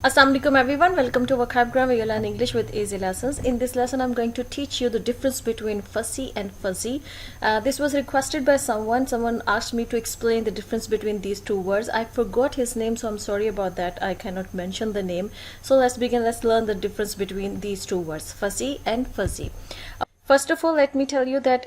Assalamualaikum everyone, welcome to Vocabgram where you learn English with easy lessons. In this lesson I'm going to teach you the difference between fussy and fuzzy. This was requested by someone asked me to explain the difference between these two words. I forgot his name, so I'm sorry about that. I cannot mention the name. So let's begin. Let's learn the difference between these two words, fussy and fuzzy. First of all, let me tell you that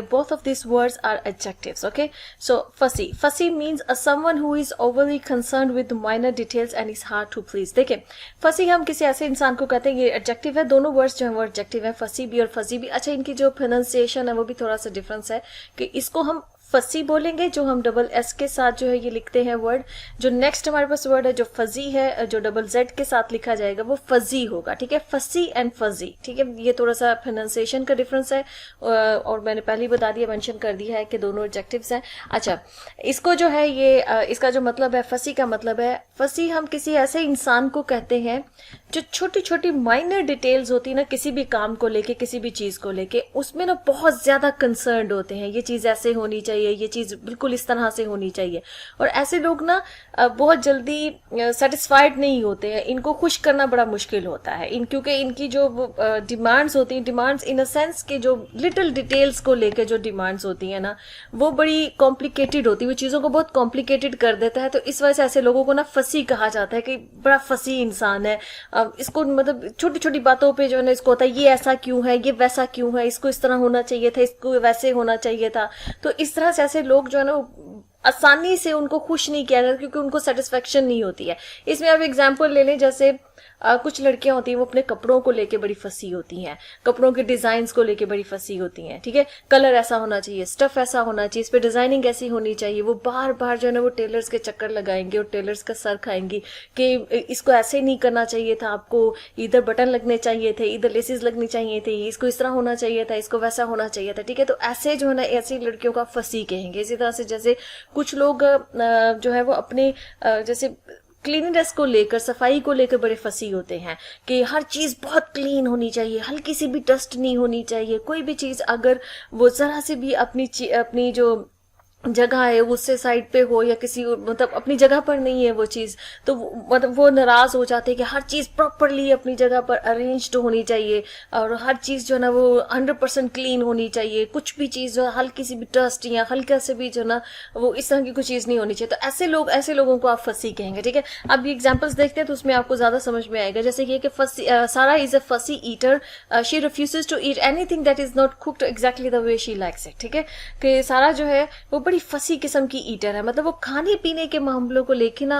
both of these words are adjectives, okay? So, fussy. Fussy means someone who is overly concerned with minor details and is hard to please. देखिए, fussy हम किसी ऐसे इंसान को कहते हैं, ये adjective है, दोनों words जो हैं वो adjective है, fussy भी और fuzzy भी. अच्छा, इनकी जो pronunciation है वो भी थोड़ा सा difference है कि इसको हम फसी बोलेंगे जो हम डबल एस के साथ जो है ये लिखते हैं वर्ड. जो नेक्स्ट हमारे पास वर्ड है जो फजी है, जो डबल जेड के साथ लिखा जाएगा वो फजी होगा. ठीक है, फसी एंड फजी. ठीक है, ये थोड़ा सा प्रोनाउंसिएशन का डिफरेंस है और मैंने पहले ही बता दिया, मेंशन कर दिया है कि दोनों एडजेक्टिव्स हैं. अच्छा, इसको जो है ये इसका जो मतलब है फसी का मतलब है, फसी हम किसी ऐसे इंसान को कहते हैं जो छोटी छोटी माइनर डिटेल्स होती है ना किसी भी काम को लेके, किसी भी चीज को लेके, उसमें ना बहुत ज्यादा कंसर्न्ड होते हैं. ये चीज ऐसे होनी चाहिए, ये चीज बिल्कुल इस तरह से होनी चाहिए. और ऐसे लोग ना बहुत जल्दी सेटिस्फाइड नहीं होते हैं. इनको खुश करना बड़ा मुश्किल होता है क्योंकि इनकी जो डिमांड्स होती हैं, डिमांड्स इन अ सेंस के जो लिटिल डिटेल्स को लेके जो डिमांड्स होती है ना वो बड़ी कॉम्प्लिकेटेड होती है, वो चीजों को बहुत कॉम्प्लिकेटेड कर देता है. तो इस वजह से ऐसे लोगों को ना फसी कहा जाता है कि बड़ा फसी इंसान है. इसको मतलब छोटी छोटी बातों पे जो है ना इसको होता है ये ऐसा क्यों है, ये वैसा क्यों है, इसको इस तरह होना चाहिए था, इसको वैसे होना चाहिए था. तो इस तरह से ऐसे लोग जो है ना आसानी से उनको खुश नहीं किया जाता क्योंकि उनको सेटिस्फेक्शन नहीं होती है. इसमें आप एग्जांपल ले लें, जैसे कुछ लड़कियां होती हैं वो अपने कपड़ों को लेके बड़ी फसी होती हैं, कपड़ों के डिजाइन को लेके बड़ी फसी होती हैं. ठीक है, कलर ऐसा होना चाहिए, स्टफ ऐसा होना चाहिए, इस पे डिजाइनिंग ऐसी होनी चाहिए. वो बार बार जो है ना वो टेलर्स के चक्कर लगाएंगे और टेलर्स का सर खाएंगी कि इसको ऐसे नहीं करना चाहिए था, आपको इधर बटन लगने चाहिए थे, इधर लेसेस लगनी चाहिए थी, इसको इस तरह होना चाहिए था, इसको वैसा होना चाहिए था. ठीक है, तो ऐसे जो है ना ऐसी लड़कियों का फसी कहेंगे. इसी तरह से जैसे कुछ लोग जो है वो अपने जैसे क्लीननेस को लेकर, सफाई को लेकर बड़े फसी होते हैं कि हर चीज बहुत क्लीन होनी चाहिए, हल्की सी भी डस्ट नहीं होनी चाहिए. कोई भी चीज अगर वो जरा से भी अपनी जो जगह है उससे साइड पे हो या किसी मतलब अपनी जगह पर नहीं है वो चीज, तो मतलब वो नाराज हो जाते हैं कि हर चीज प्रॉपरली अपनी जगह पर अरेंज्ड होनी चाहिए और हर चीज जो है ना वो 100% क्लीन होनी चाहिए. कुछ भी चीज जो हल्की सी भी डस्ट या हल्का से भी जो ना वो इस तरह की कुछ चीज नहीं होनी चाहिए. तो ऐसे लोगों को आप फसी कहेंगे. ठीक है, अब ये एग्जाम्पल्स देखते हैं तो उसमें आपको ज्यादा समझ में आएगा. जैसे ये कि सारा is a fussy eater, she refuses to eat anything that is not cooked exactly the way she likes it. ठीक है, कि सारा जो है वो बड़ी फसी किस्म की ईटर है, मतलब वो खाने पीने के मामलों को लेके ना,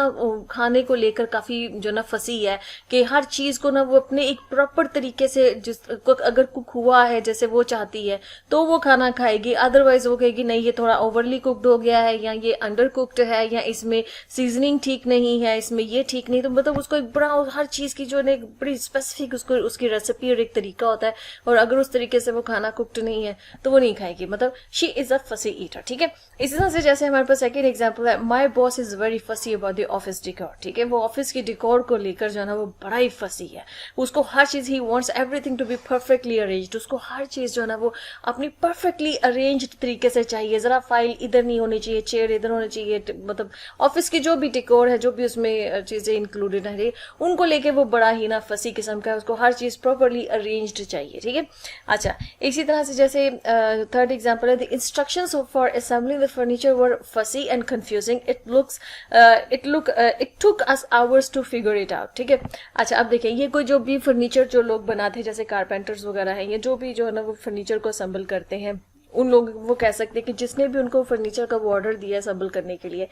खाने को लेकर काफी जो ना फसी है कि हर चीज को ना वो अपने एक प्रॉपर तरीके से जिस अगर कुक हुआ है जैसे वो चाहती है तो वो खाना खाएगी. अदरवाइज वो कहेगी नहीं ये थोड़ा ओवरली कुक्ड हो गया है या ये अंडर कुक्ड है या इसमें सीजनिंग ठीक नहीं है, इसमें ये ठीक नहीं. तो मतलब उसको एक बड़ा हर चीज की जो है बड़ी स्पेसिफिक उसको उसकी रेसिपी और एक तरीका होता है और अगर उस तरीके से वो खाना कुक्ड नहीं है तो वो नहीं खाएगी. मतलब she is a fussy eater. ठीक है, इसी तरह से जैसे हमारे पास सेकंड एग्जांपल है, माय बॉस इज वेरी फसी अबाउट द ऑफिस डिकोर. ठीक है, वो ऑफिस की डिकोर को लेकर जो है ना वो बड़ा ही फसी है. उसको हर चीज, he wants everything to be perfectly arranged. उसको हर चीज जो है ना वो अपनी परफेक्टली अरेंज्ड तरीके से चाहिए. जरा फाइल इधर नहीं होनी चाहिए, चेयर इधर होनी चाहिए. मतलब ऑफिस की जो भी डिकोर है, जो भी उसमें चीजें इंक्लूडेड है उनको लेके वो बड़ा ही ना फसी किस्म का है. उसको हर चीज प्रॉपरली अरेंज्ड चाहिए. ठीक है, अच्छा इसी तरह से जैसे थर्ड एग्जांपल है, the instructions for assembling the furniture were fussy and confusing. It took us hours to figure it out. ठीक है, अच्छा अब देखें ये कोई जो भी फर्नीचर जो लोग बनाते हैं जैसे कारपेंटर्स वगैरह हैं, ये जो भी जो है ना वो फर्नीचर को असेंबल करते हैं, उन लोग वो कह सकते हैं कि जिसने भी उनको फर्नीचर का वो ऑर्डर दिया असेंबल करने के लिए,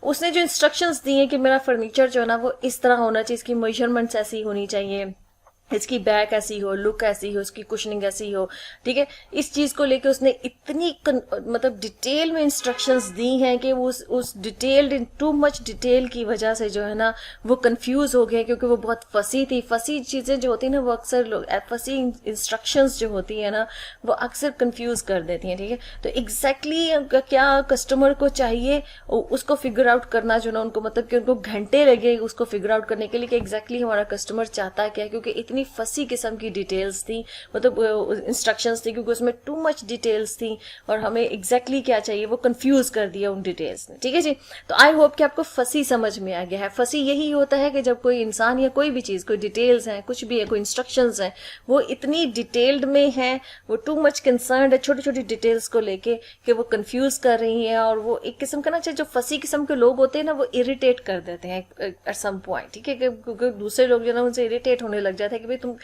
उसने जो इंस्ट्रक्शंस दी हैं कि मेरा फर्नीचर जो है ना वो इस तरह होना चाहिए, इसकी मेजरमेंट्स ऐसी होनी चाहिए, इसकी बैक ऐसी हो, लुक ऐसी हो, इसकी कुशनिंग ऐसी हो. ठीक है, इस चीज को लेके उसने इतनी मतलब डिटेल में इंस्ट्रक्शंस दी हैं कि वो उस डिटेल्ड टू मच डिटेल की वजह से जो है ना वो कंफ्यूज हो गया क्योंकि वो बहुत फसी थी. फसी चीजें जो होती है ना वो अक्सर लोग, फसी इंस्ट्रक्शंस जो होती है ना वो अक्सर कंफ्यूज कर देती हैं. ठीक है, तो एग्जैक्टली क्या कस्टमर को चाहिए उसको फिगर आउट करना जो ना उनको, मतलब कि उनको घंटे लगे उसको फिगर आउट करने के लिए कि एग्जैक्टली हमारा कस्टमर चाहता क्या है, क्योंकि इतनी इतनी फसी किस्म की डिटेल्स थी, मतलब इंस्ट्रक्शंस थी, क्योंकि उसमें टू मच डिटेल्स थी और हमें एग्जैक्टली क्या चाहिए वो कंफ्यूज कर दिया उन डिटेल्स ने, ठीक है जी। तो आई होप कि आपको फसी समझ में आ गया है। फसी यही होता है कि जब कोई इंसान या कोई भी चीज़, कोई डिटेल्स हैं, कुछ भी है, कोई इंस्ट्रक्शंस हैं, वो इतनी डिटेल्ड में है, वो टू मच कंसर्न्ड है छोटी छोटी डिटेल्स को लेके कि वो कंफ्यूज कर रही हैं, और वो एक किस्म का ना, जो फसी किस्म के लोग होते हैं ना, वो इरिटेट कर देते हैं एट सम पॉइंट, ठीक है, क्योंकि दूसरे लोग जो ना उनसे इरिटेट होने लग जाते हैं कि भाई तुम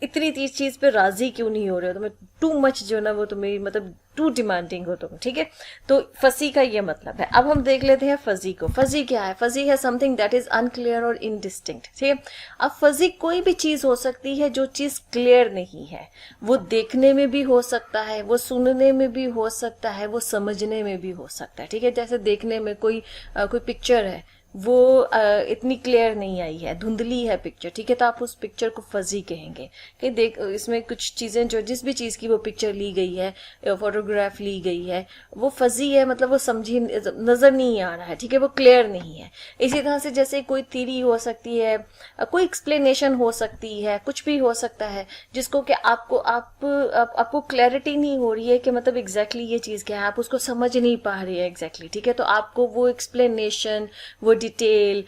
इतनी चीज़ पे राजी क्यों नहीं हो रहे हो, तुम्हें टू मच जो ना वो तुम्हें मतलब टू डिमांडिंग हो तुम, ठीक है। तो फजी का ये मतलब है। अब हम देख लेते हैं फजी को। फजी क्या है? फजी है समथिंग दैट इज अनक्लियर और इनडिस्टिंक्ट, ठीक है। अब फजी कोई भी चीज हो सकती है जो चीज क्लियर नहीं है। वो देखने में भी हो सकता है, वो सुनने में भी हो सकता है, वो समझने में भी हो सकता है, ठीक है। जैसे देखने में कोई पिक्चर है, वो इतनी क्लियर नहीं आई है, धुंधली है पिक्चर, ठीक है, तो आप उस पिक्चर को फजी कहेंगे कि देख इसमें कुछ चीजें, जो जिस भी चीज की वो पिक्चर ली गई है, फोटोग्राफ ली गई है, वो फजी है, मतलब वो समझी नजर नहीं आ रहा है, ठीक है, वो क्लियर नहीं है। इसी तरह से जैसे कोई थ्योरी हो सकती है, कोई एक्सप्लेनेशन हो सकती है, कुछ भी हो सकता है जिसको कि आपको क्लैरिटी नहीं हो रही है कि मतलब एग्जैक्टली ये चीज क्या है, आप उसको समझ नहीं पा रहे हैं एग्जैक्टली, ठीक है, तो आपको वो एक्सप्लेनेशन, वो डिटेल,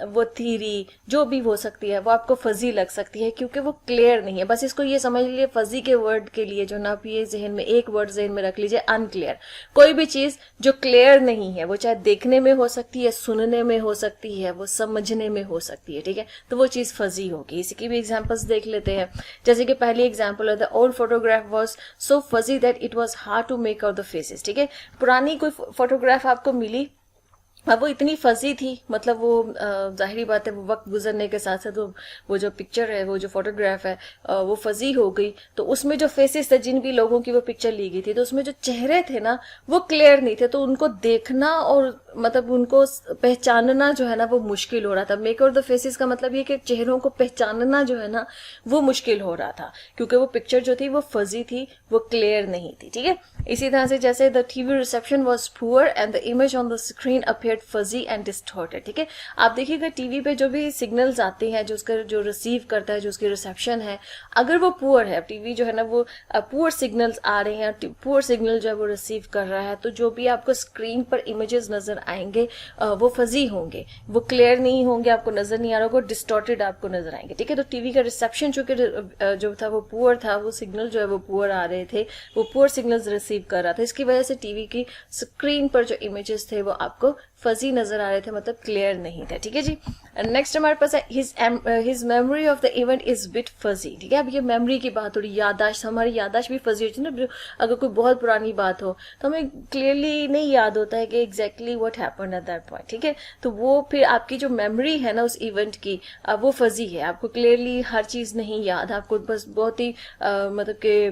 वो थ्योरी जो भी हो सकती है, वो आपको फजी लग सकती है क्योंकि वो क्लियर नहीं है। बस इसको ये समझ लीजिए, फजी के वर्ड के लिए जो ना, ये जहन में एक वर्ड जहन में रख लीजिए, अनक्लियर। कोई भी चीज जो क्लियर नहीं है, वो चाहे देखने में हो सकती है, सुनने में हो सकती है, वो समझने में हो सकती है, ठीक है, तो वो चीज फजी होगी। इसकी भी एग्जांपल्स देख लेते हैं। जैसे कि पहली एग्जांपल है, the old photograph was so fuzzy that it was hard to make out the faces, ठीक है। पुरानी कोई फोटोग्राफ आपको मिली, अब वो इतनी फजी थी, मतलब वो जाहिरी बात है, वो वक्त गुजरने के साथ साथ वो जो पिक्चर है, वो जो फोटोग्राफ है, वो फजी हो गई। तो उसमें जो फेसेस थे, जिन भी लोगों की वो पिक्चर ली गई थी, तो उसमें जो चेहरे थे ना, वो क्लियर नहीं थे, तो उनको देखना और मतलब उनको पहचानना जो है ना, वो मुश्किल हो रहा था। मेक आउट द फेसेस का मतलब ये कि चेहरों को पहचानना जो है ना, वो मुश्किल हो रहा था, क्योंकि वो पिक्चर जो थी वो फजी थी, वो क्लियर नहीं थी, ठीक है। इसी तरह से जैसे the TV reception was poor and the image on the screen appeared fuzzy and distorted, ठीक है। आप देखिएगा टीवी पे जो भी सिग्नल्स आते हैं, जो उसका जो रिसीव करता है, जो उसकी रिसेप्शन है, अगर वो पुअर है, टीवी जो है ना वो पुअर सिग्नल्स आ रहे हैं, पुअर सिग्नल जो है वो रिसीव कर रहा है, तो जो भी आपको स्क्रीन पर इमेजेस नजर आएंगे वो फजी होंगे, वो क्लियर नहीं होंगे, आपको नजर नहीं आ रहा होगा, डिस्टॉर्टेड आपको नजर आएंगे, ठीक है। तो टीवी का रिसेप्शन चूंकि जो था वो पुअर था, वो सिग्नल जो है वो पुअर आ रहे थे, वो पुअर सिग्नल्स रिसीव कर रहा था, इसकी वजह से टीवी की स्क्रीन पर जो इमेजेस थे वो आपको फजी नजर आ रहे थे, मतलब क्लियर नहीं थे, ठीक है जी। नेक्स्ट हमारे पास है his memory of the event is bit fuzzy, ठीक है। अब ये मेमोरी की बात हो रही, यादाश्त, हमारी यादाश्त भी फजी होती है ना। अगर कोई बहुत पुरानी बात हो तो हमें क्लियरली नहीं याद होता है कि exactly what happened at that point, ठीक है। तो वो फिर आपकी जो मेमोरी है ना उस इवेंट की, वो फजी है, आपको क्लियरली हर चीज नहीं याद, आपको बस बहुत ही मतलब कि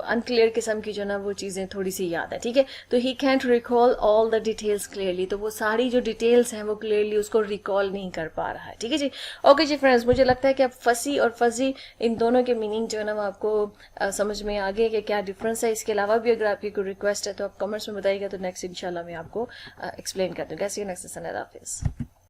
अनक्लियर किस्म की जो ना वो चीजें थोड़ी सी याद है, ठीक है। तो he can't recall all the details clearly, तो वो सारी जो डिटेल्स हैं वो क्लियरली उसको रिकॉल नहीं कर पा रहा है, ठीक है जी। ओके जी फ्रेंड्स, मुझे लगता है कि अब फसी और फजी इन दोनों के मीनिंग जो है ना वो आपको समझ में आ गए कि क्या डिफरेंस है। इसके अलावा भी अगर आपकी कोई रिक्वेस्ट है तो आप कमेंट्स में बताइएगा, तो नेक्स्ट इंशाल्लाह मैं आपको एक्सप्लेन कर दूँगा। नेक्स्ट सेशन, अल्लाह हाफिज़।